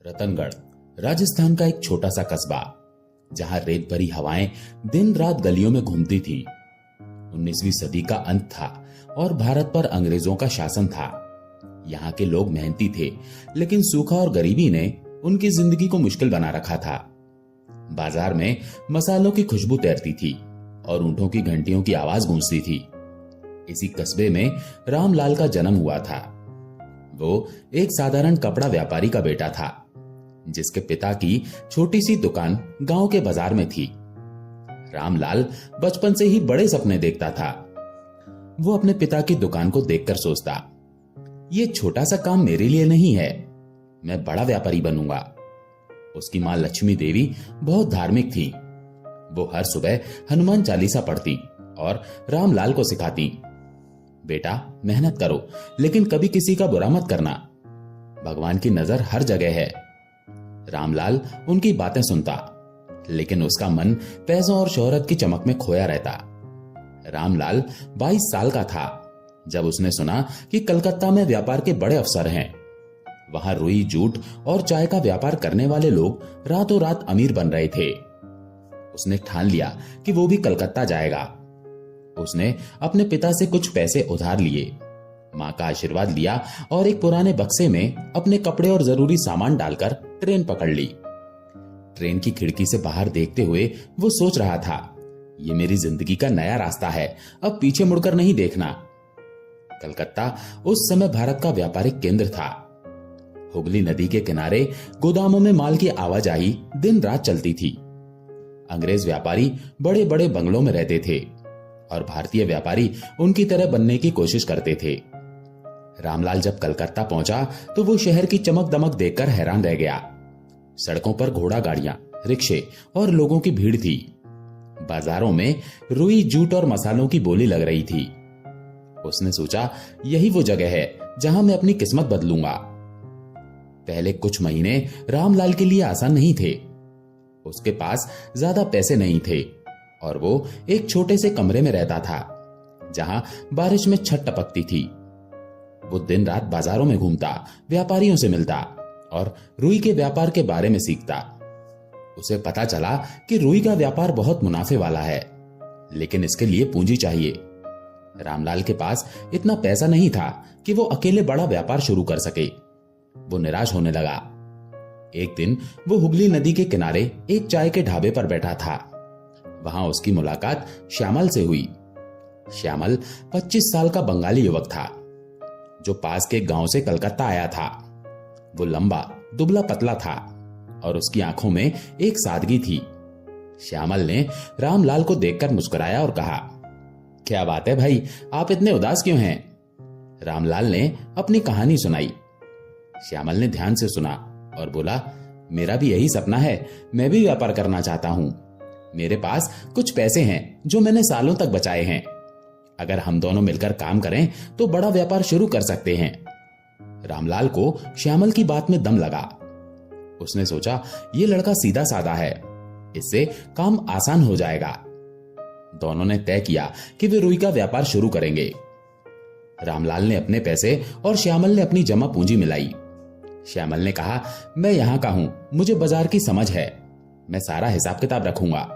रतनगढ़ राजस्थान का एक छोटा सा कस्बा, जहां रेत भरी हवाएं दिन रात गलियों में घूमती थी। 19वीं सदी का अंत था और भारत पर अंग्रेजों का शासन था। यहाँ के लोग मेहनती थे, लेकिन सूखा और गरीबी ने उनकी जिंदगी को मुश्किल बना रखा था। बाजार में मसालों की खुशबू तैरती थी और ऊंटों की घंटियों की आवाज गूंजती थी। इसी कस्बे में रामलाल का जन्म हुआ था। वो एक साधारण कपड़ा व्यापारी का बेटा था, जिसके पिता की छोटी सी दुकान गांव के बाजार में थी। रामलाल बचपन से ही बड़े सपने देखता था। वो अपने पिता की दुकान को देखकर सोचता, ये छोटा सा काम मेरे लिए नहीं है, मैं बड़ा व्यापारी बनूंगा। उसकी मां लक्ष्मी देवी बहुत धार्मिक थी। वो हर सुबह हनुमान चालीसा पढ़ती और रामलाल को सिखाती, बेटा मेहनत करो, लेकिन कभी किसी का बुरा मत करना, भगवान की नजर हर जगह है। रामलाल उनकी बातें सुनता, लेकिन उसका मन पैसों और शोहरत की चमक में खोया रहता। रामलाल 22 साल का था जब उसने सुना कि कलकत्ता में व्यापार के बड़े अफसर हैं। वहां रुई, जूट और चाय का व्यापार करने वाले लोग रातों रात अमीर बन रहे थे। उसने ठान लिया कि वो भी कलकत्ता जाएगा। उसने अपने पिता से कुछ पैसे उधार लिए, मां का आशीर्वाद लिया और एक पुराने बक्से में अपने कपड़े और जरूरी सामान डालकर ट्रेन पकड़ ली। ट्रेन की खिड़की से बाहर देखते हुए वो सोच रहा था, ये मेरी जिंदगी का नया रास्ता है, अब पीछे मुड़कर नहीं देखना। कलकत्ता उस समय भारत का व्यापारिक केंद्र था। हुगली नदी के किनारे गोदामों में माल की आवाजाही दिन रात चलती थी। अंग्रेज व्यापारी बड़े बड़े बंगलों में रहते थे और भारतीय व्यापारी उनकी तरह बनने की कोशिश करते थे। रामलाल जब कलकत्ता पहुंचा तो वो शहर की चमक दमक देखकर हैरान रह गया। सड़कों पर घोड़ा गाड़ियां, रिक्शे और लोगों की भीड़ थी। बाजारों में रुई, जूट और मसालों की बोली लग रही थी। उसने सोचा, यही वो जगह है जहां मैं अपनी किस्मत बदलूंगा। पहले कुछ महीने रामलाल के लिए आसान नहीं थे। उसके पास ज्यादा पैसे नहीं थे और वो एक छोटे से कमरे में रहता था, जहां बारिश में छत टपकती थी। वो दिन रात बाजारों में घूमता, व्यापारियों से मिलता और रुई के व्यापार के बारे में सीखता। उसे पता चला कि रुई का व्यापार बहुत मुनाफे वाला है, लेकिन इसके लिए पूंजी चाहिए। रामलाल के पास इतना पैसा नहीं था कि वो अकेले बड़ा व्यापार शुरू कर सके। वो निराश होने लगा। एक दिन वो हुगली नदी के किनारे एक चाय के ढाबे पर बैठा था। वहां उसकी मुलाकात श्यामल से हुई। श्यामल 25 साल का बंगाली युवक था, जो पास के गांव से कलकत्ता आया था। वो लंबा, दुबला पतला था और उसकी आंखों में एक सादगी थी। श्यामल ने रामलाल को देखकर मुस्कुराया और कहा, क्या बात है भाई, आप इतने उदास क्यों हैं? रामलाल ने अपनी कहानी सुनाई। श्यामल ने ध्यान से सुना और बोला, मेरा भी यही सपना है, मैं भी व्यापार करना चाहता हूं। मेरे पास कुछ पैसे हैं जो मैंने सालों तक बचाए हैं। अगर हम दोनों मिलकर काम करें तो बड़ा व्यापार शुरू कर सकते हैं। रामलाल को श्यामल की बात में दम लगा। उसने सोचा, ये लड़का सीधा साधा है, इससे काम आसान हो जाएगा। दोनों ने तय किया कि वे रुई का व्यापार शुरू करेंगे। रामलाल ने अपने पैसे और श्यामल ने अपनी जमा पूंजी मिलाई। श्यामल ने कहा, मैं यहां का हूं, मुझे बाजार की समझ है, मैं सारा हिसाब किताब रखूंगा।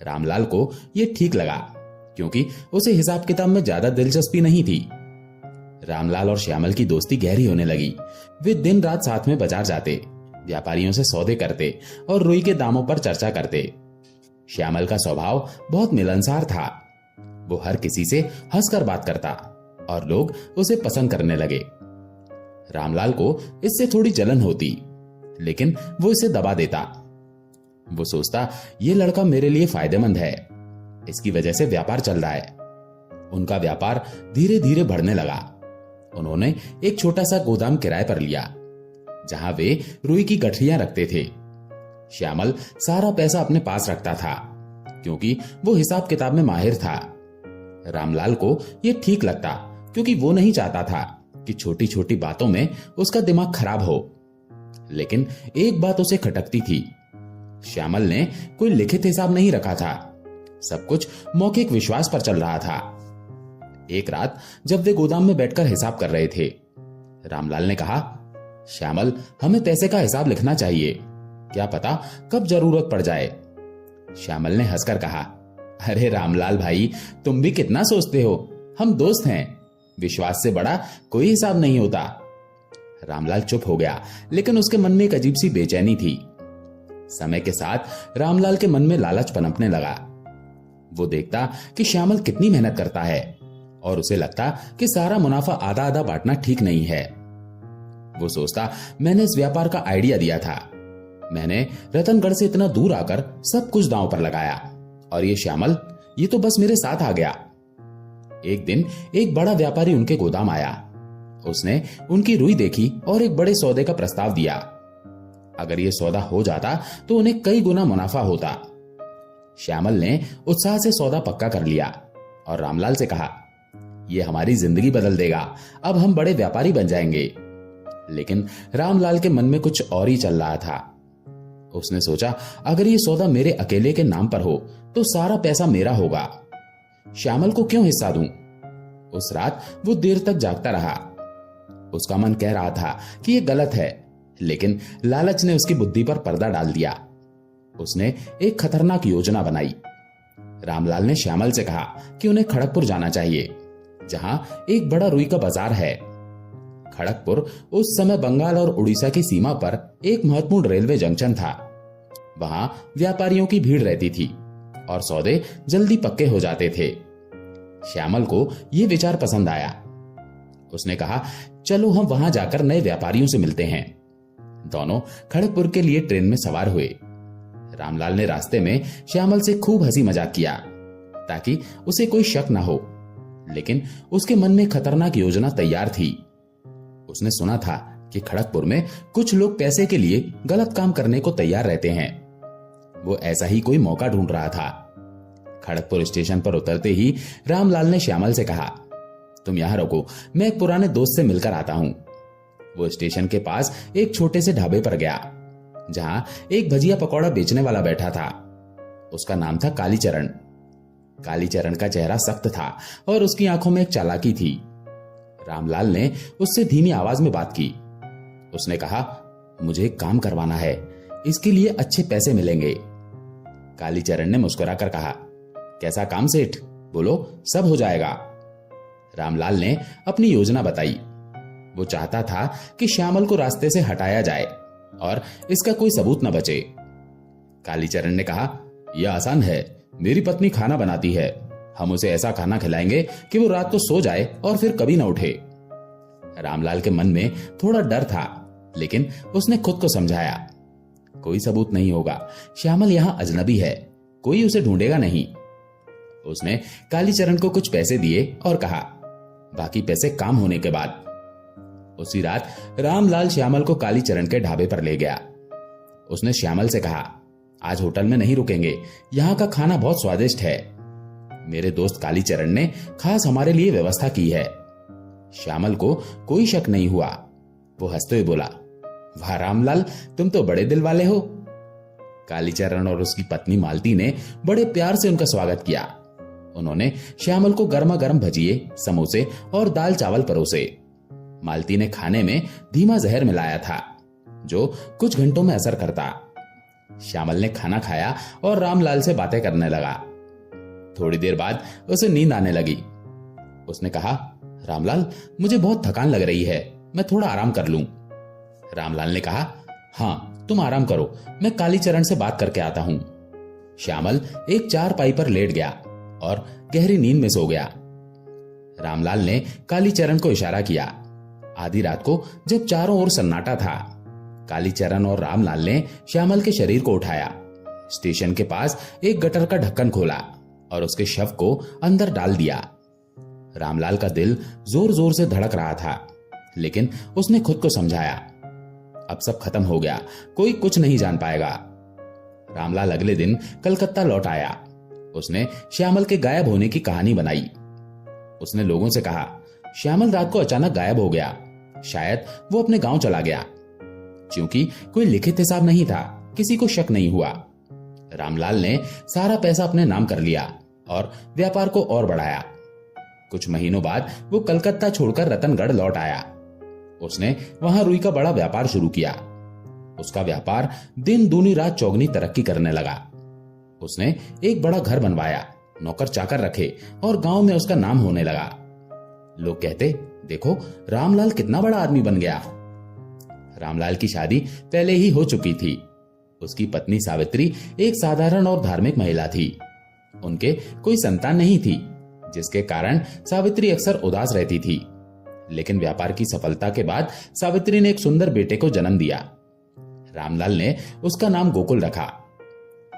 रामलाल को यह ठीक लगा, क्योंकि उसे हिसाब किताब में ज्यादा दिलचस्पी नहीं थी। रामलाल और श्यामल की दोस्ती गहरी होने लगी। वे दिन रात साथ में बाजार जाते, व्यापारियों से सौदे करते और रुई के दामों पर चर्चा करते। श्यामल का स्वभाव बहुत मिलनसार था। वो हर किसी से हंसकर बात करता और लोग उसे पसंद करने लगे। रामलाल को इससे थोड़ी जलन होती, लेकिन वो इसे दबा देता। वो सोचता, ये लड़का मेरे लिए फायदेमंद है, इसकी वजह से व्यापार चल रहा है। उनका व्यापार धीरे धीरे बढ़ने लगा। उन्होंने एक छोटा सा गोदाम किराए पर लिया, जहां वे रुई की गठरियां रखते थे। श्यामल सारा पैसा अपने पास रखता था, क्योंकि वो हिसाब किताब में माहिर था। रामलाल को यह ठीक लगता, क्योंकि वो नहीं चाहता था कि छोटी छोटी बातों में उसका दिमाग खराब हो। लेकिन एक बात उसे खटकती थी, श्यामल ने कोई लिखित हिसाब नहीं रखा था, सब कुछ मौखिक विश्वास पर चल रहा था। एक रात जब वे गोदाम में बैठकर हिसाब कर रहे थे, रामलाल ने कहा, श्यामल, हमें पैसे का हिसाब लिखना चाहिए, क्या पता कब जरूरत पड़ जाए। श्यामल ने हंसकर कहा, अरे रामलाल भाई, तुम भी कितना सोचते हो, हम दोस्त हैं, विश्वास से बड़ा कोई हिसाब नहीं होता। रामलाल चुप हो गया, लेकिन उसके मन में एक अजीब सी बेचैनी थी। समय के साथ रामलाल के मन में लालच पनपने लगा। वो देखता कि श्यामल कितनी मेहनत करता है और उसे लगता कि सारा मुनाफा आधा आधा बांटना ठीक नहीं है। वो सोचता, मैंने इस व्यापार का आइडिया दिया था, मैंने रतनगढ़ से इतना दूर आकर सब कुछ दांव पर लगाया, और ये श्यामल, ये तो बस मेरे साथ आ गया। एक दिन एक बड़ा व्यापारी उनके गोदाम आया। उसने उनकी रुई देखी और एक बड़े सौदे का प्रस्ताव दिया। अगर ये सौदा हो जाता तो उन्हें कई गुना मुनाफा होता। श्यामल ने उत्साह से सौदा पक्का कर लिया और रामलाल से कहा, यह हमारी जिंदगी बदल देगा, अब हम बड़े व्यापारी बन जाएंगे। लेकिन रामलाल के मन में कुछ और ही चल रहा था। उसने सोचा, अगर ये सौदा मेरे अकेले के नाम पर हो तो सारा पैसा मेरा होगा, श्यामल को क्यों हिस्सा दूं? उस रात वो देर तक जागता रहा। उसका मन कह रहा था कि यह गलत है, लेकिन लालच ने उसकी बुद्धि पर पर्दा डाल दिया। उसने एक खतरनाक योजना बनाई। रामलाल ने श्यामल से कहा कि उन्हें खड़गपुर जाना चाहिए, जहां एक बड़ा रुई का बाजार है। खड़गपुर उस समय बंगाल और उड़ीसा की सीमा पर एक महत्वपूर्ण रेलवे जंक्शन था। वहां व्यापारियों की भीड़ रहती थी और सौदे जल्दी पक्के हो जाते थे। श्यामल को यह विचार पसंद आया। उसने कहा, चलो हम वहां जाकर नए व्यापारियों से मिलते हैं। दोनों खड़गपुर के लिए ट्रेन में सवार हुए। रामलाल ने रास्ते में श्यामल से खूब हंसी मजाक किया ताकि उसे कोई शक न हो, लेकिन उसके मन में खतरनाक योजना तैयार थी। उसने सुना था कि खड़गपुर में कुछ लोग पैसे के लिए गलत काम करने को तैयार रहते हैं। वो ऐसा ही कोई मौका ढूंढ रहा था। खड़गपुर स्टेशन पर उतरते ही रामलाल ने श्यामल से कहा, तुम यहां रुको, मैं एक पुराने दोस्त से मिलकर आता हूं। वो स्टेशन के पास एक छोटे से ढाबे पर गया, जहां एक भजिया पकौड़ा बेचने वाला बैठा था। उसका नाम था कालीचरण। कालीचरण का चेहरा सख्त था और उसकी आंखों में एक चालाकी थी। रामलाल ने उससे धीमी आवाज में बात की। उसने कहा, मुझे एक काम करवाना है, इसके लिए अच्छे पैसे मिलेंगे। कालीचरण ने मुस्कुराकर कहा, कैसा काम सेठ, बोलो, सब हो जाएगा। रामलाल ने अपनी योजना बताई। वो चाहता था कि श्यामल को रास्ते से हटाया जाए और इसका कोई सबूत न बचे। कालीचरण ने कहा, यह आसान है, मेरी पत्नी खाना बनाती है, हम उसे ऐसा खाना खिलाएंगे कि वो रात को सो जाए और फिर कभी न उठे। रामलाल के मन में थोड़ा डर था, लेकिन उसने खुद को समझाया, कोई सबूत नहीं होगा, श्यामल यहां अजनबी है, कोई उसे ढूंढेगा नहीं। उसने कालीचरण को कुछ पैसे दिए और कहा, बाकी पैसे काम होने के बाद। उसी रात रामलाल श्यामल को कालीचरण के ढाबे पर ले गया। उसने श्यामल से कहा, आज होटल में नहीं रुकेंगे, यहाँ का खाना बहुत स्वादिष्ट है, मेरे दोस्त कालीचरण ने खास हमारे लिए व्यवस्था की है। श्यामल को कोई शक नहीं हुआ। वो हंसते हुए बोला, वाह रामलाल, तुम तो बड़े दिल वाले हो। कालीचरण और उसकी पत्नी मालती ने बड़े प्यार से उनका स्वागत किया। उन्होंने श्यामल को गर्मा गर्म भजिए, समोसे और दाल चावल परोसे। मालती ने खाने में धीमा जहर मिलाया था, जो कुछ घंटों में असर करता। श्यामल ने खाना खाया और रामलाल से बातें करने लगा। थोड़ी देर बाद उसे नींद आने लगी। उसने कहा, रामलाल, मुझे बहुत थकान लग रही है, मैं थोड़ा आराम कर लूं। रामलाल ने कहा, हाँ तुम आराम करो, मैं कालीचरण से बात करके आता हूं। श्यामल एक चारपाई पर लेट गया और गहरी नींद में सो गया। रामलाल ने कालीचरण को इशारा किया। आधी रात को जब चारों ओर सन्नाटा था, कालीचरण और रामलाल ने श्यामल के शरीर को उठाया, स्टेशन के पास एक गटर का ढक्कन खोला और उसके शव को अंदर डाल दिया। रामलाल का दिल जोर जोर से धड़क रहा था, लेकिन उसने खुद को समझाया, अब सब खत्म हो गया, कोई कुछ नहीं जान पाएगा। रामलाल अगले दिन कलकत्ता लौट आया। उसने श्यामल के गायब होने की कहानी बनाई। उसने लोगों से कहा, श्यामल रात को अचानक गायब हो गया, शायद वो अपने गांव चला गया। क्योंकि कोई लिखित हिसाब नहीं था, किसी को शक नहीं हुआ। रामलाल ने सारा पैसा अपने नाम कर लिया और व्यापार को और बढ़ाया। कुछ महीनों बाद वो कलकत्ता छोड़कर रतनगढ़ लौट आया। उसने वहां रुई का बड़ा व्यापार शुरू किया। उसका व्यापार दिन दूनी रात चौगनी तरक्की करने लगा। उसने एक बड़ा घर बनवाया, नौकर चाकर रखे और गांव में उसका नाम होने लगा। लोग कहते, देखो रामलाल कितना बड़ा आदमी बन गया। रामलाल की शादी पहले ही हो चुकी थी। उसकी पत्नी सावित्री एक साधारण और धार्मिक महिला थी। उनके कोई संतान नहीं थी, जिसके कारण सावित्री अक्सर उदास रहती थी। लेकिन व्यापार की सफलता के बाद सावित्री ने एक सुंदर बेटे को जन्म दिया। रामलाल ने उसका नाम गोकुल रखा।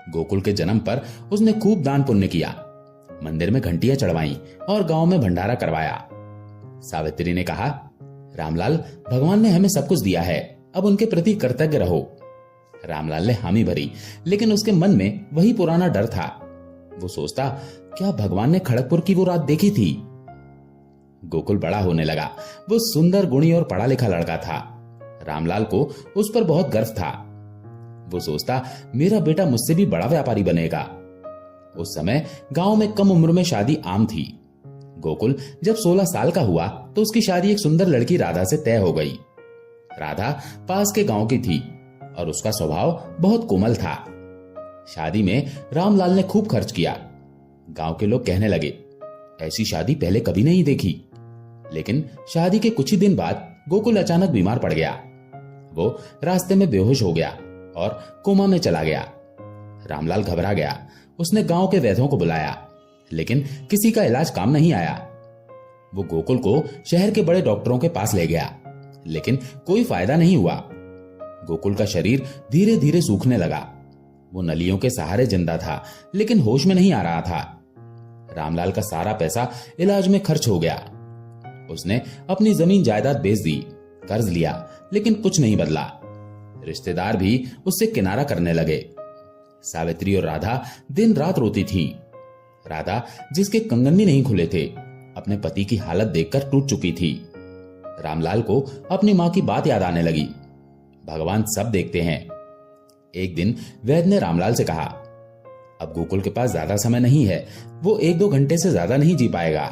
गोकुल के जन्म पर उसने खूब दान पुण्य किया, मंदिर में घंटियां चढ़वाई और गांव में भंडारा करवाया। सावित्री ने कहा, रामलाल, भगवान ने हमें सब कुछ दिया है, अब उनके प्रति कृतज्ञ रहो। रामलाल ने हामी भरी, लेकिन उसके मन में वही पुराना डर था। वो सोचता, क्या भगवान ने खड़गपुर की वो रात देखी थी? गोकुल बड़ा होने लगा। वो सुंदर, गुणी और पढ़ा लिखा लड़का था। रामलाल को उस पर बहुत गर्व था। वो सोचता, मेरा बेटा मुझसे भी बड़ा व्यापारी बनेगा। उस समय गांव में कम उम्र में शादी आम थी। गोकुल जब 16 साल का हुआ तो उसकी शादी एक सुंदर लड़की राधा से तय हो गई। राधा पास के गांव की थी और उसका स्वभाव बहुत कोमल था। शादी में रामलाल ने खूब खर्च किया। गांव के लोग कहने लगे, ऐसी शादी पहले कभी नहीं देखी। लेकिन शादी के कुछ ही दिन बाद गोकुल अचानक बीमार पड़ गया। वो रास्ते में बेहोश हो गया और कोमा में चला गया। रामलाल घबरा गया। उसने गांव के वैद्यों को बुलाया, लेकिन किसी का इलाज काम नहीं आया। वो गोकुल को शहर के बड़े डॉक्टरों के पास ले गया, लेकिन कोई फायदा नहीं हुआ। गोकुल का शरीर धीरे धीरे सूखने लगा। वो नलियों के सहारे जिंदा था, लेकिन होश में नहीं आ रहा था। रामलाल का सारा पैसा इलाज में खर्च हो गया। उसने अपनी जमीन जायदाद बेच दी, कर्ज लिया, लेकिन कुछ नहीं बदला। रिश्तेदार भी उससे किनारा करने लगे। सावित्री और राधा दिन रात रोती थी। राधा, जिसके कंगन भी नहीं खुले थे, अपने पति की हालत देखकर टूट चुकी थी। रामलाल को अपनी मां की बात याद आने लगी। भगवान सब देखते हैं। एक दिन वैद्य ने रामलाल से कहा, अब गोकुल के पास ज्यादा समय नहीं है, वो 1-2 घंटे से ज्यादा नहीं जी पाएगा,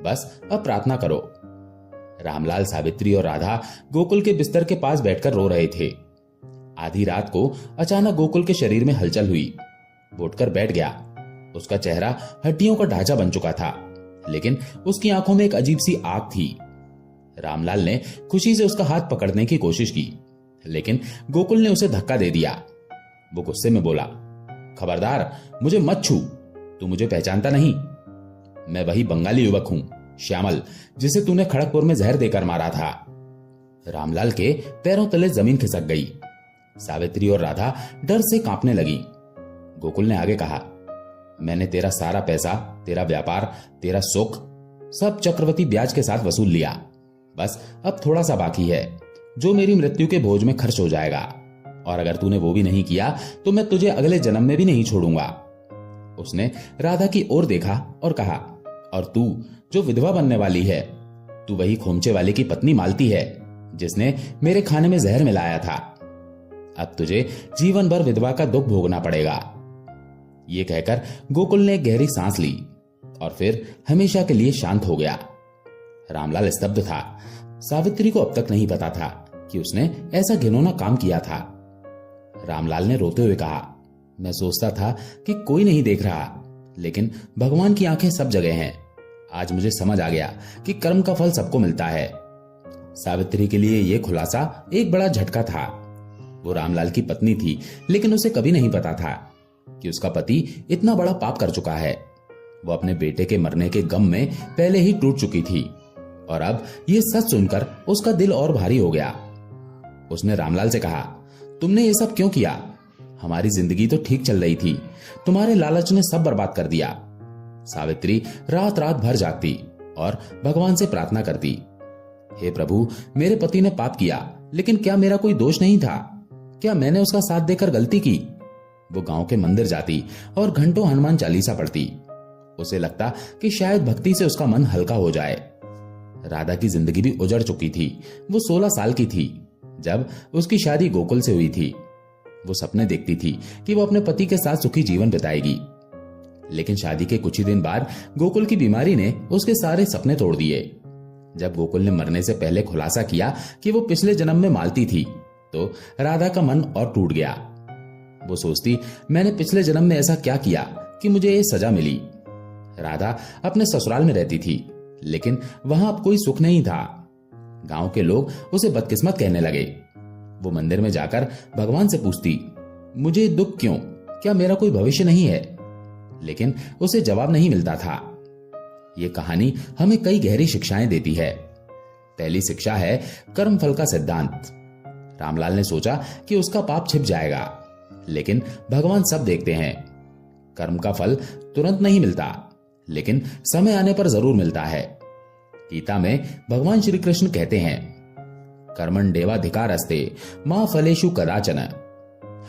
बस अब प्रार्थना करो। रामलाल, सावित्री और राधा गोकुल के बिस्तर के पास बैठकर रो रहे थे। आधी रात को अचानक गोकुल के शरीर में हलचल हुई। वो उठकर बैठ गया। उसका चेहरा हड्डियों का ढांचा बन चुका था, लेकिन उसकी आंखों में एक अजीब सी आग थी। रामलाल ने खुशी से उसका हाथ पकड़ने की कोशिश की, लेकिन गोकुल ने उसे धक्का दे दिया। वो गुस्से में बोला, खबरदार, मुझे मत छू, तू मुझे पहचानता नहीं। मैं वही बंगाली युवक हूं, श्यामल, जिसे तूने खड़गपुर में जहर देकर मारा था। रामलाल के पैरों तले जमीन खिसक गई। सावित्री और राधा डर से कांपने लगी। गोकुल ने आगे कहा, मैंने तेरा सारा पैसा, तेरा व्यापार, तेरा सुख सब चक्रवृद्धि ब्याज के साथ वसूल लिया। बस अब थोड़ा सा बाकी है, जो मेरी मृत्यु के भोज में खर्च हो जाएगा। और अगर तूने वो भी नहीं किया तो मैं तुझे अगले जन्म में भी नहीं छोड़ूंगा। उसने राधा की ओर देखा और कहा, और तू जो विधवा बनने वाली है, तू वही खोमचे वाले की पत्नी मालती है, जिसने मेरे खाने में जहर मिलाया था। अब तुझे जीवन भर विधवा का दुख भोगना पड़ेगा। ये कहकर गोकुल ने गहरी सांस ली और फिर हमेशा के लिए शांत हो गया। रामलाल स्तब्ध था। सावित्री को अब तक नहीं पता था कि उसने ऐसा घिनौना काम किया था। रामलाल ने रोते हुए कहा, मैं सोचता था कि कोई नहीं देख रहा, लेकिन भगवान की आंखें सब जगह हैं। आज मुझे समझ आ गया कि कर्म का फल सबको मिलता है। सावित्री के लिए यह खुलासा एक बड़ा झटका था। वो रामलाल की पत्नी थी, लेकिन उसे कभी नहीं पता था कि उसका पति इतना बड़ा पाप कर चुका है। वो अपने बेटे के मरने के गम में पहले ही टूट चुकी थी, और अब ये सच सुनकर उसका दिल और भारी हो गया। उसने रामलाल से कहा, तुमने ये सब क्यों किया? हमारी जिंदगी तो ठीक चल रही थी, तुम्हारे लालच ने सब बर्बाद कर दिया। सावित्री रात रात भर जागती और भगवान से प्रार्थना करती, हे प्रभु, मेरे पति ने पाप किया, लेकिन क्या मेरा कोई दोष नहीं था? क्या मैंने उसका साथ देकर गलती की? वो गांव के मंदिर जाती और घंटों हनुमान चालीसा पढ़ती। उसे लगता कि शायद भक्ति से उसका मन हल्का हो जाए। राधा की जिंदगी भी उजड़ चुकी थी। वो 16 साल की थी जब उसकी शादी गोकुल से हुई थी। वो सपने देखती थी कि वो अपने पति के साथ सुखी जीवन बिताएगी, लेकिन शादी के कुछ ही दिन बाद गोकुल की बीमारी ने उसके सारे सपने तोड़ दिए। जब गोकुल ने मरने से पहले खुलासा किया कि वो पिछले जन्म में मालती थी, तो राधा का मन और टूट गया। वो सोचती, मैंने पिछले जन्म में ऐसा क्या किया कि मुझे ये सजा मिली। राधा अपने ससुराल में रहती थी, लेकिन वहां अब कोई सुख नहीं था। गांव के लोग उसे बदकिस्मत कहने लगे। वो मंदिर में जाकर भगवान से पूछती, मुझे दुख क्यों, क्या मेरा कोई भविष्य नहीं है? लेकिन उसे जवाब नहीं मिलता था। ये कहानी हमें कई गहरी शिक्षाएं देती है। पहली शिक्षा है कर्म फल का सिद्धांत। रामलाल ने सोचा कि उसका पाप छिप जाएगा, लेकिन भगवान सब देखते हैं। कर्म का फल तुरंत नहीं मिलता, लेकिन समय आने पर जरूर मिलता है। गीता में भगवान श्री कृष्ण कहते हैं, कर्मण्येवाधिकारस्ते मा फलेषु कदाचन।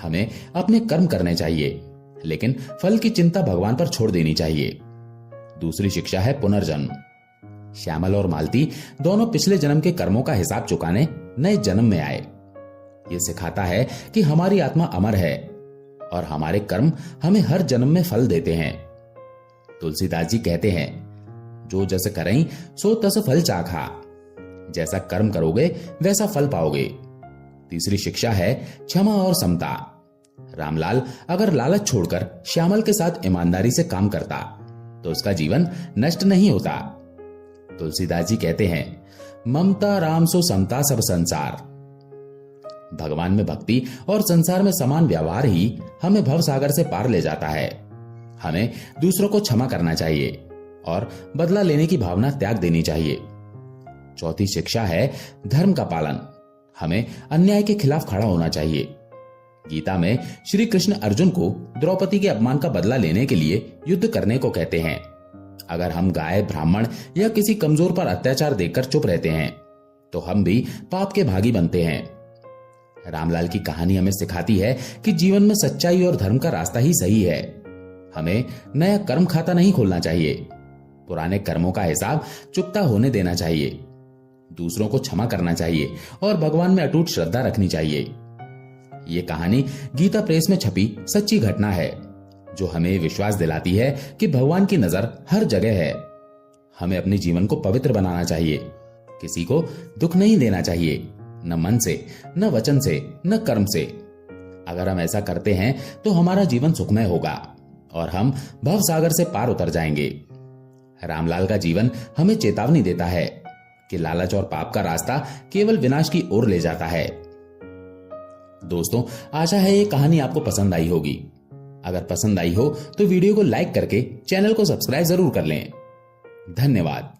हमें अपने कर्म करने चाहिए, लेकिन फल की चिंता भगवान पर छोड़ देनी चाहिए। दूसरी शिक्षा है पुनर्जन्म। श्यामल और मालती दोनों पिछले जन्म के कर्मों का हिसाब चुकाने नए जन्म में आए। यह सिखाता है कि हमारी आत्मा अमर है और हमारे कर्म हमें हर जन्म में फल देते हैं। तुलसीदास जी कहते हैं, जो जस करें सो तस फल चाखा। जैसा कर्म करोगे वैसा फल पाओगे। तीसरी शिक्षा है क्षमा और समता। रामलाल अगर लालच छोड़कर श्यामल के साथ ईमानदारी से काम करता तो उसका जीवन नष्ट नहीं होता। तुलसीदास जी कहते हैं, ममता राम सो समता सब संसार। भगवान में भक्ति और संसार में समान व्यवहार ही हमें भवसागर से पार ले जाता है। हमें दूसरों को क्षमा करना चाहिए और बदला लेने की भावना त्याग देनी चाहिए। चौथी शिक्षा है धर्म का पालन। हमें अन्याय के खिलाफ खड़ा होना चाहिए। गीता में श्री कृष्ण अर्जुन को द्रौपदी के अपमान का बदला लेने के लिए युद्ध करने को कहते हैं। अगर हम गाय, ब्राह्मण या किसी कमजोर पर अत्याचार देखकर चुप रहते हैं तो हम भी पाप के भागी बनते हैं। रामलाल की कहानी हमें सिखाती है कि जीवन में सच्चाई और धर्म का रास्ता ही सही है। हमें नया कर्म खाता नहीं खोलना चाहिए। पुराने कर्मों का हिसाब चुकता होने देना चाहिए। दूसरों को क्षमा करना चाहिए और भगवान में अटूट श्रद्धा रखनी चाहिए। ये कहानी गीता प्रेस में छपी सच्ची घटना है, जो हमें विश्वास दिलाती है कि भगवान की नजर हर जगह है। हमें अपने जीवन को पवित्र बनाना चाहिए। किसी को दुख नहीं देना चाहिए, न मन से, न वचन से, न कर्म से। अगर हम ऐसा करते हैं तो हमारा जीवन सुखमय होगा और हम भवसागर से पार उतर जाएंगे। रामलाल का जीवन हमें चेतावनी देता है कि लालच और पाप का रास्ता केवल विनाश की ओर ले जाता है। दोस्तों, आशा है ये कहानी आपको पसंद आई होगी। अगर पसंद आई हो तो वीडियो को लाइक करके चैनल को सब्सक्राइब जरूर कर लें। धन्यवाद।